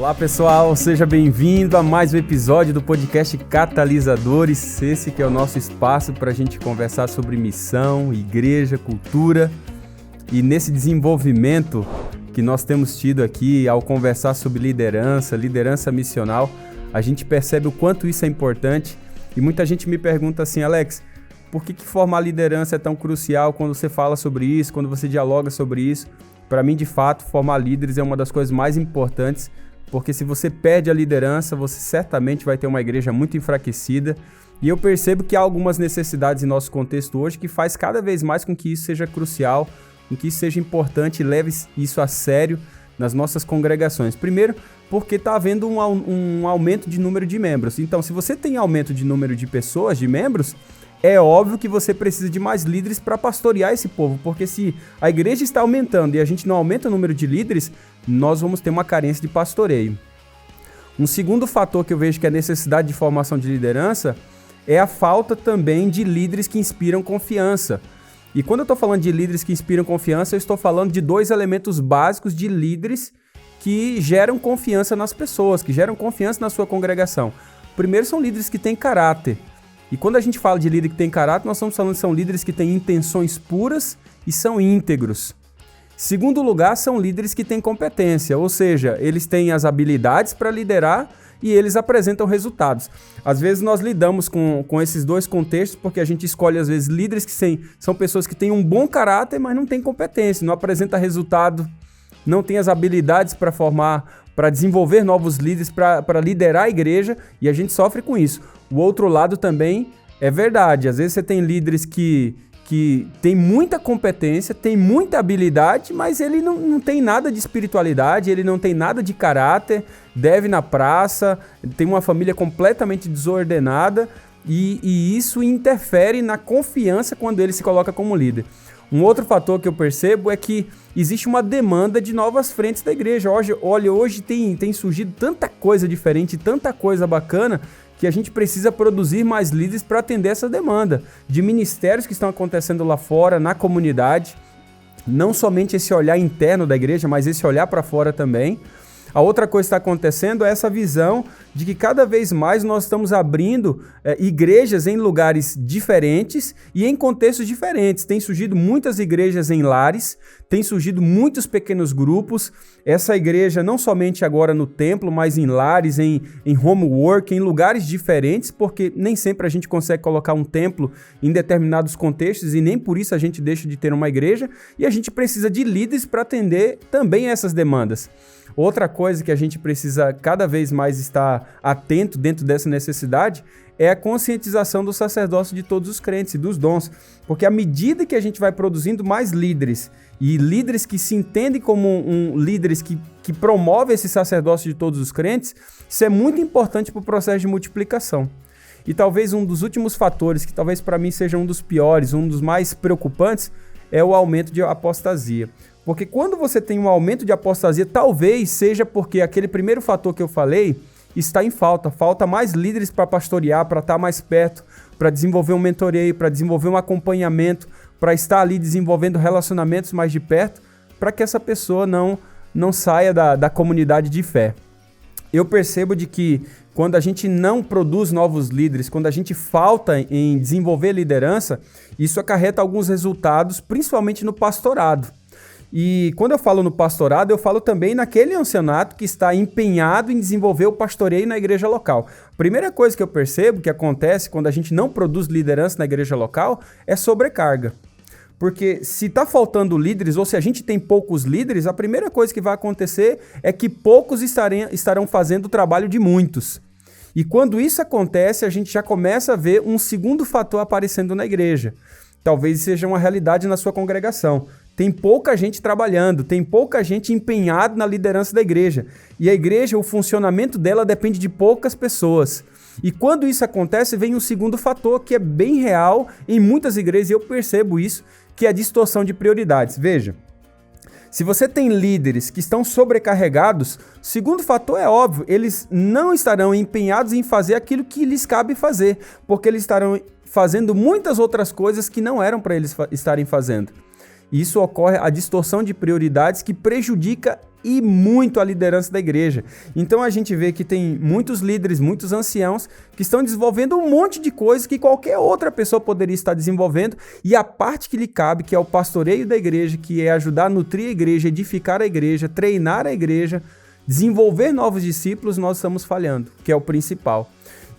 Olá pessoal, seja bem-vindo a mais um episódio do podcast Catalisadores. Esse que é o nosso espaço para a gente conversar sobre missão, igreja, cultura. E nesse desenvolvimento que nós temos tido aqui ao conversar sobre liderança missional, a gente percebe o quanto isso é importante. E muita gente me pergunta assim, Alex, por que formar liderança é tão crucial quando você fala sobre isso, quando você dialoga sobre isso? Para mim, de fato, formar líderes é uma das coisas mais importantes, porque se você perde a liderança, você certamente vai ter uma igreja muito enfraquecida. E eu percebo que há algumas necessidades em nosso contexto hoje que faz cada vez mais com que isso seja crucial, com que isso seja importante e leve isso a sério nas nossas congregações. Primeiro, porque está havendo um aumento de número de membros. Então, se você tem aumento de número de pessoas, de membros, é óbvio que você precisa de mais líderes para pastorear esse povo, porque se a igreja está aumentando e a gente não aumenta o número de líderes, nós vamos ter uma carência de pastoreio. Um segundo fator que eu vejo que é a necessidade de formação de liderança é a falta também de líderes que inspiram confiança. E quando eu estou falando de líderes que inspiram confiança, eu estou falando de dois elementos básicos de líderes que geram confiança nas pessoas, que geram confiança na sua congregação. Primeiro são líderes que têm caráter. E quando a gente fala de líder que tem caráter, nós estamos falando que são líderes que têm intenções puras e são íntegros. Segundo lugar, são líderes que têm competência, ou seja, eles têm as habilidades para liderar e eles apresentam resultados. Às vezes nós lidamos com esses dois contextos porque a gente escolhe, às vezes, líderes que são pessoas que têm um bom caráter, mas não têm competência, não apresentam resultado, não têm as habilidades para formar, para desenvolver novos líderes, para liderar a igreja, e a gente sofre com isso. O outro lado também é verdade. Às vezes você tem líderes que tem muita competência, tem muita habilidade, mas ele não tem nada de espiritualidade, ele não tem nada de caráter, deve na praça, tem uma família completamente desordenada e isso interfere na confiança quando ele se coloca como líder. Um outro fator que eu percebo é que existe uma demanda de novas frentes da igreja. Hoje tem surgido tanta coisa diferente, tanta coisa bacana, que a gente precisa produzir mais líderes para atender essa demanda de ministérios que estão acontecendo lá fora, na comunidade. Não somente esse olhar interno da igreja, mas esse olhar para fora também. A outra coisa que está acontecendo é essa visão de que cada vez mais nós estamos abrindo igrejas em lugares diferentes e em contextos diferentes. Tem surgido muitas igrejas em lares, tem surgido muitos pequenos grupos. Essa igreja não somente agora no templo, mas em lares, em homework, em lugares diferentes, porque nem sempre a gente consegue colocar um templo em determinados contextos e nem por isso a gente deixa de ter uma igreja. E a gente precisa de líderes para atender também essas demandas. Outra coisa que a gente precisa cada vez mais estar atento dentro dessa necessidade é a conscientização do sacerdócio de todos os crentes e dos dons, porque à medida que a gente vai produzindo mais líderes e líderes que se entendem como líderes que promovem esse sacerdócio de todos os crentes, isso é muito importante para o processo de multiplicação. E talvez um dos últimos fatores, que talvez para mim seja um dos piores, um dos mais preocupantes, é o aumento de apostasia. Porque quando você tem um aumento de apostasia, talvez seja porque aquele primeiro fator que eu falei está em falta. Falta mais líderes para pastorear, para estar mais perto, para desenvolver um mentoreio, para desenvolver um acompanhamento, para estar ali desenvolvendo relacionamentos mais de perto, para que essa pessoa não saia da comunidade de fé. Eu percebo de que quando a gente não produz novos líderes, quando a gente falta em desenvolver liderança, isso acarreta alguns resultados, principalmente no pastorado. E quando eu falo no pastorado, eu falo também naquele ancianato que está empenhado em desenvolver o pastoreio na igreja local. Primeira coisa que eu percebo que acontece quando a gente não produz liderança na igreja local é sobrecarga. Porque se está faltando líderes ou se a gente tem poucos líderes, a primeira coisa que vai acontecer é que poucos estarão fazendo o trabalho de muitos. E quando isso acontece, a gente já começa a ver um segundo fator aparecendo na igreja. Talvez seja uma realidade na sua congregação. Tem pouca gente trabalhando, tem pouca gente empenhada na liderança da igreja. E a igreja, o funcionamento dela depende de poucas pessoas. E quando isso acontece, vem um segundo fator que é bem real em muitas igrejas, e eu percebo isso, que é a distorção de prioridades. Veja, se você tem líderes que estão sobrecarregados, o segundo fator é óbvio, eles não estarão empenhados em fazer aquilo que lhes cabe fazer, porque eles estarão fazendo muitas outras coisas que não eram para eles estarem fazendo. Isso ocorre a distorção de prioridades que prejudica e muito a liderança da igreja. Então a gente vê que tem muitos líderes, muitos anciãos que estão desenvolvendo um monte de coisa que qualquer outra pessoa poderia estar desenvolvendo, e a parte que lhe cabe, que é o pastoreio da igreja, que é ajudar a nutrir a igreja, edificar a igreja, treinar a igreja, desenvolver novos discípulos, nós estamos falhando, que é o principal.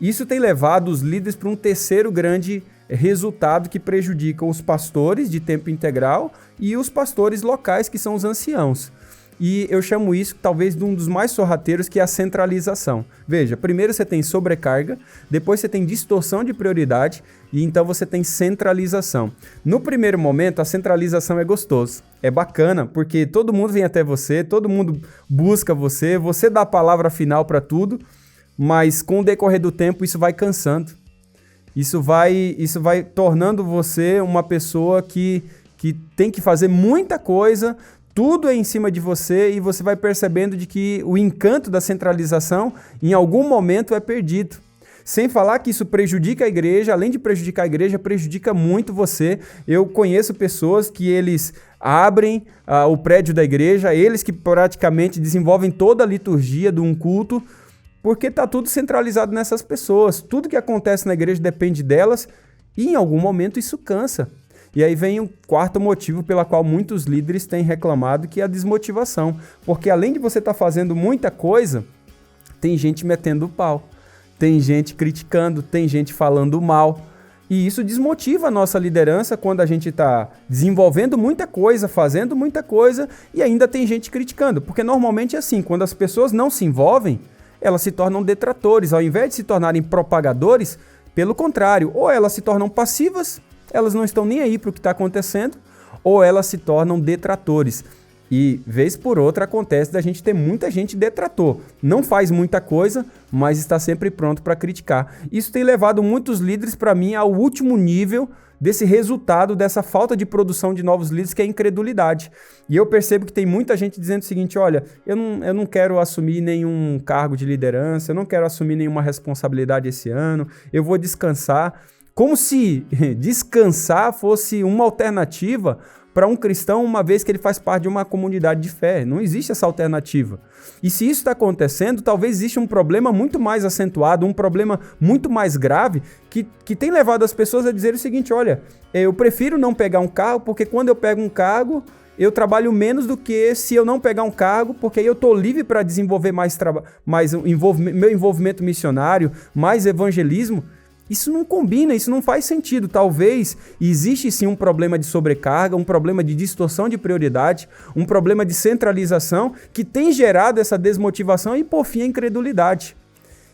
Isso tem levado os líderes para um terceiro grande resultado que prejudica os pastores de tempo integral e os pastores locais, que são os anciãos. E eu chamo isso, talvez, de um dos mais sorrateiros, que é a centralização. Veja, primeiro você tem sobrecarga, depois você tem distorção de prioridade, e então você tem centralização. No primeiro momento, a centralização é gostoso, é bacana, porque todo mundo vem até você, todo mundo busca você, você dá a palavra final para tudo, mas com o decorrer do tempo isso vai cansando. Isso vai tornando você uma pessoa que tem que fazer muita coisa, tudo é em cima de você, e você vai percebendo de que o encanto da centralização em algum momento é perdido. Sem falar que isso prejudica a igreja, além de prejudicar a igreja, prejudica muito você. Eu conheço pessoas que eles abrem o prédio da igreja, eles que praticamente desenvolvem toda a liturgia de um culto, porque está tudo centralizado nessas pessoas. Tudo que acontece na igreja depende delas, e em algum momento isso cansa. E aí vem o quarto motivo pela qual muitos líderes têm reclamado, que é a desmotivação. Porque além de você estar fazendo muita coisa, tem gente metendo o pau, tem gente criticando, tem gente falando mal. E isso desmotiva a nossa liderança quando a gente está desenvolvendo muita coisa, fazendo muita coisa, e ainda tem gente criticando. Porque normalmente é assim, quando as pessoas não se envolvem, elas se tornam detratores. Ao invés de se tornarem propagadores, pelo contrário, ou elas se tornam passivas, elas não estão nem aí para o que está acontecendo, ou elas se tornam detratores. E, vez por outra, acontece da gente ter muita gente detrator. Não faz muita coisa, mas está sempre pronto para criticar. Isso tem levado muitos líderes, para mim, ao último nível desse resultado, dessa falta de produção de novos líderes, que é a incredulidade. E eu percebo que tem muita gente dizendo o seguinte: olha, eu não quero assumir nenhum cargo de liderança, eu não quero assumir nenhuma responsabilidade esse ano, eu vou descansar. Como se descansar fosse uma alternativa para um cristão, uma vez que ele faz parte de uma comunidade de fé. Não existe essa alternativa. E se isso está acontecendo, talvez exista um problema muito mais acentuado, um problema muito mais grave, que tem levado as pessoas a dizer o seguinte: olha, eu prefiro não pegar um cargo, porque quando eu pego um cargo, eu trabalho menos do que se eu não pegar um cargo, porque aí eu estou livre para desenvolver mais meu envolvimento missionário, mais evangelismo. Isso não combina, isso não faz sentido. Talvez existe sim um problema de sobrecarga, um problema de distorção de prioridade, um problema de centralização que tem gerado essa desmotivação e, por fim, a incredulidade.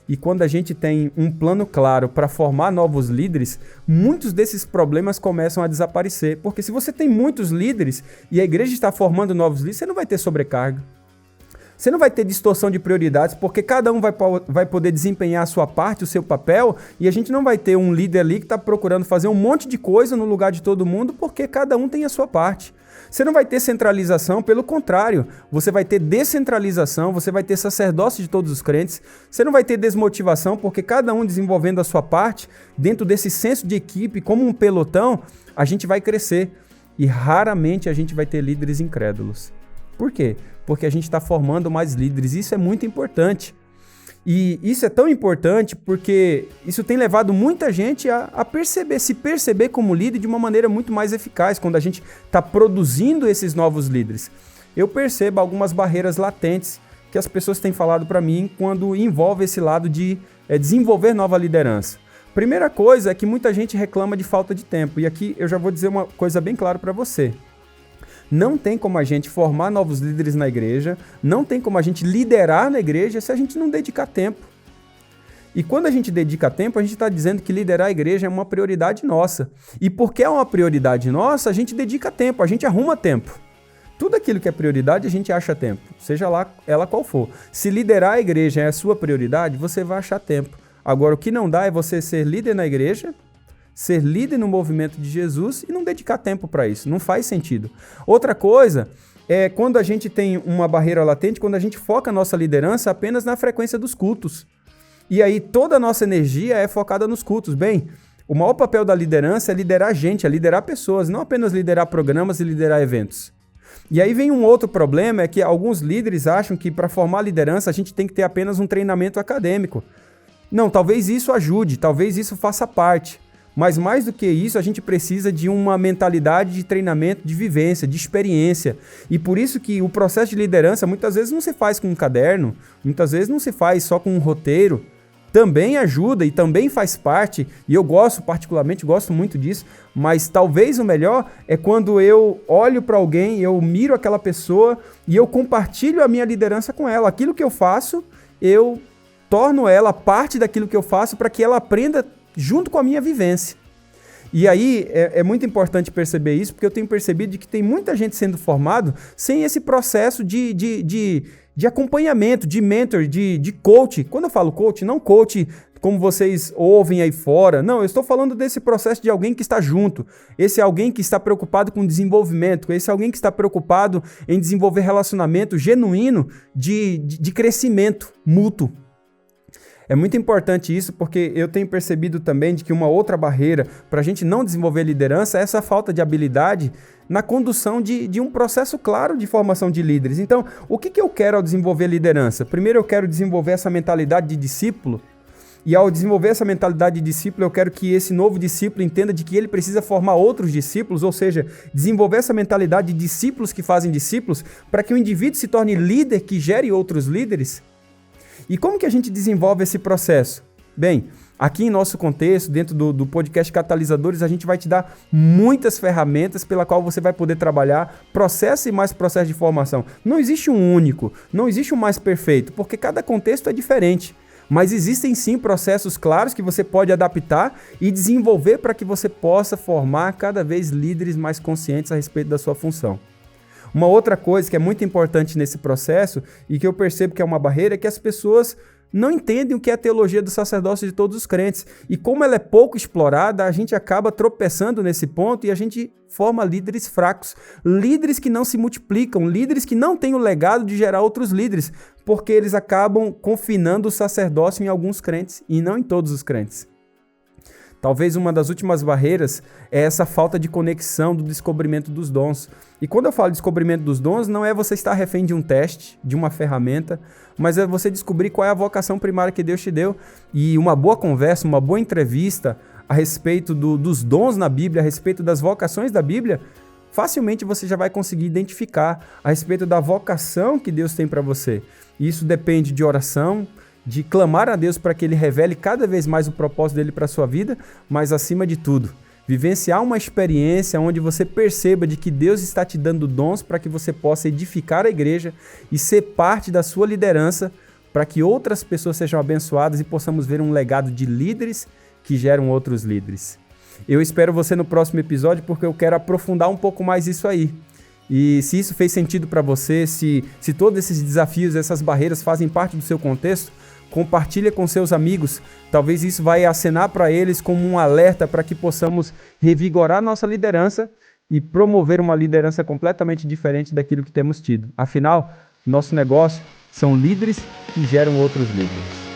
E quando a gente tem um plano claro para formar novos líderes, muitos desses problemas começam a desaparecer. Porque se você tem muitos líderes e a igreja está formando novos líderes, você não vai ter sobrecarga. Você não vai ter distorção de prioridades, porque cada um vai poder desempenhar a sua parte, o seu papel, e a gente não vai ter um líder ali que está procurando fazer um monte de coisa no lugar de todo mundo, porque cada um tem a sua parte. Você não vai ter centralização, pelo contrário, você vai ter descentralização, você vai ter sacerdócio de todos os crentes, você não vai ter desmotivação, porque cada um desenvolvendo a sua parte, dentro desse senso de equipe, como um pelotão, a gente vai crescer, e raramente a gente vai ter líderes incrédulos. Por quê? Porque a gente está formando mais líderes. Isso é muito importante. E isso é tão importante porque isso tem levado muita gente a se perceber como líder de uma maneira muito mais eficaz quando a gente está produzindo esses novos líderes. Eu percebo algumas barreiras latentes que as pessoas têm falado para mim quando envolve esse lado de desenvolver nova liderança. Primeira coisa é que muita gente reclama de falta de tempo. E aqui eu já vou dizer uma coisa bem clara para você. Não tem como a gente formar novos líderes na igreja, não tem como a gente liderar na igreja se a gente não dedicar tempo. E quando a gente dedica tempo, a gente está dizendo que liderar a igreja é uma prioridade nossa. E porque é uma prioridade nossa, a gente dedica tempo, a gente arruma tempo. Tudo aquilo que é prioridade, a gente acha tempo, seja lá ela qual for. Se liderar a igreja é a sua prioridade, você vai achar tempo. Agora, o que não dá é você ser líder na igreja, ser líder no movimento de Jesus e não dedicar tempo para isso. Não faz sentido. Outra coisa é quando a gente tem uma barreira latente, quando a gente foca a nossa liderança apenas na frequência dos cultos. E aí toda a nossa energia é focada nos cultos. Bem, O maior papel da liderança é liderar gente, é liderar pessoas, não apenas liderar programas e liderar eventos. E aí vem um outro problema, é que alguns líderes acham que para formar liderança a gente tem que ter apenas um treinamento acadêmico. Não, talvez isso ajude, talvez isso faça parte. Mas mais do que isso, a gente precisa de uma mentalidade de treinamento, de vivência, de experiência. E por isso que o processo de liderança muitas vezes não se faz com um caderno, muitas vezes não se faz só com um roteiro. Também ajuda e também faz parte, e eu particularmente gosto muito disso, mas talvez o melhor é quando eu olho para alguém, eu miro aquela pessoa e eu compartilho a minha liderança com ela. Aquilo que eu faço, eu torno ela parte daquilo que eu faço para que ela aprenda junto com a minha vivência. E aí é muito importante perceber isso, porque eu tenho percebido que tem muita gente sendo formado sem esse processo de acompanhamento, de mentor, de coach. Quando eu falo coach, não coach como vocês ouvem aí fora. Não, eu estou falando desse processo de alguém que está junto. Esse é alguém que está preocupado com desenvolvimento. Esse é alguém que está preocupado em desenvolver relacionamento genuíno de crescimento mútuo. É muito importante isso, porque eu tenho percebido também de que uma outra barreira para a gente não desenvolver liderança é essa falta de habilidade na condução de um processo claro de formação de líderes. Então, o que eu quero ao desenvolver liderança? Primeiro, eu quero desenvolver essa mentalidade de discípulo, e ao desenvolver essa mentalidade de discípulo, eu quero que esse novo discípulo entenda de que ele precisa formar outros discípulos, ou seja, desenvolver essa mentalidade de discípulos que fazem discípulos, para que o indivíduo se torne líder que gere outros líderes. E como que a gente desenvolve esse processo? Bem, aqui em nosso contexto, dentro do podcast Catalisadores, a gente vai te dar muitas ferramentas pela qual você vai poder trabalhar processo e mais processo de formação. Não existe um único, não existe um mais perfeito, porque cada contexto é diferente. Mas existem sim processos claros que você pode adaptar e desenvolver para que você possa formar cada vez líderes mais conscientes a respeito da sua função. Uma outra coisa que é muito importante nesse processo e que eu percebo que é uma barreira é que as pessoas não entendem o que é a teologia do sacerdócio de todos os crentes. E como ela é pouco explorada, a gente acaba tropeçando nesse ponto e a gente forma líderes fracos, líderes que não se multiplicam, líderes que não têm o legado de gerar outros líderes, porque eles acabam confinando o sacerdócio em alguns crentes e não em todos os crentes. Talvez uma das últimas barreiras é essa falta de conexão do descobrimento dos dons. E quando eu falo descobrimento dos dons, não é você estar refém de um teste, de uma ferramenta, mas é você descobrir qual é a vocação primária que Deus te deu. E uma boa conversa, uma boa entrevista a respeito dos dons na Bíblia, a respeito das vocações da Bíblia, facilmente você já vai conseguir identificar a respeito da vocação que Deus tem para você. E isso depende de oração, de clamar a Deus para que Ele revele cada vez mais o propósito dele para a sua vida, mas acima de tudo, vivenciar uma experiência onde você perceba de que Deus está te dando dons para que você possa edificar a igreja e ser parte da sua liderança para que outras pessoas sejam abençoadas e possamos ver um legado de líderes que geram outros líderes. Eu espero você no próximo episódio porque eu quero aprofundar um pouco mais isso aí. E se isso fez sentido para você, se todos esses desafios, essas barreiras fazem parte do seu contexto, compartilha com seus amigos, talvez isso vai acenar para eles como um alerta para que possamos revigorar nossa liderança e promover uma liderança completamente diferente daquilo que temos tido. Afinal, nosso negócio são líderes que geram outros líderes.